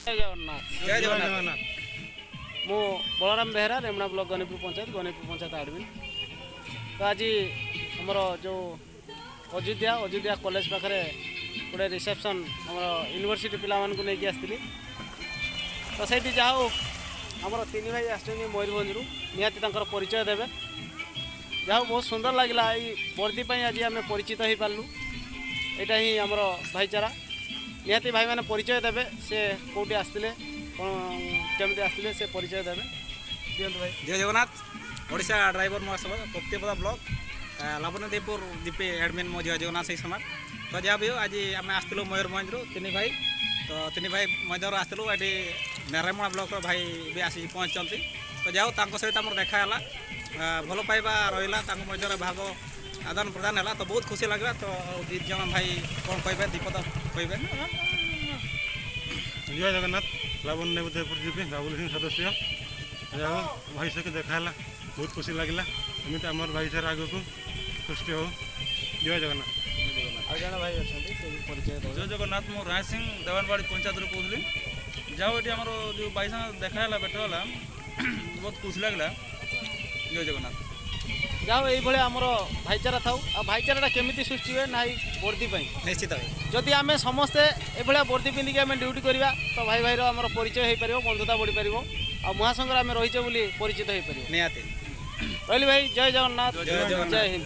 जय जगन्नाथ। जय जगन्नाथ। मु बलराम बेहरा रेमना ब्लॉक गणिपुर पंचायत एडमिन। तो आज आमर जो अयोध्या कॉलेज पाखे गोटे रिसेप्शन आम यूनिवर्सिटी पिला नहीं आसती। तो सही जहाँ आमर तीन भाई आस मयूरभंज निहाती परिचय देवे। जहाँ बहुत सुंदर लगे ये वर्दी आज आम परिचित हो पार्लु। यहाँ ही आमर भाईचारा निहाती भाई मैंने परिचय देवे से कौटी आसते केमती आसते से परिचय देवे दिंतु भाई। जय जगन्नाथ। ओडिशा ड्राइवर महासभा कप्तिपदा ब्लॉक लावण्यदेवपुर दीपे एडमिन मो जय जगन्नाथ सही समाज। तो जहाँ भी हो आज आम आसलु मयूरभंज तीन भाई। तो तीन भाई मयूर आसलु ये नेरेमणा ब्लॉक भाई भी आसी पहुँचती। तो जाओ सहित आम देखाला भल पाइबा रहा मध्य भाग आदान प्रदान है। तो बहुत खुशी लगे। तो दी जन भाई कौन कहे दीपद कहे। जय जगन्नाथ। लावण्यदेवपुर जीपी राहुल सिंह सदस्य जाओ भाई से देखाला बहुत खुशी लगे। एमती आम भाईचारा आग को सृष्टि हो। जय जगन्नाथ। भाई अच्छा परिचय जय जगन्नाथ। मु राय सिंह देवानबाड़ी पंचायत कहली। जाओ ये आम जो भाई देखाला भेटला बहुत खुशी लगे। जय जगन्नाथ। जाओ ये आमर भाईचारा था भाईचारा केमी सृष्टि हुए ना वर्दी निश्चित जदि आम समस्ते ये वर्दी पिंधिकी आम ड्यूटी करवा तो भाई भाई आम परिचय हो पार बंधुता बढ़ी पार आ महासंघ आम रहीचे परिचित हो पार निहाती। रही भाई। जय जगन्नाथ। जय हिंद।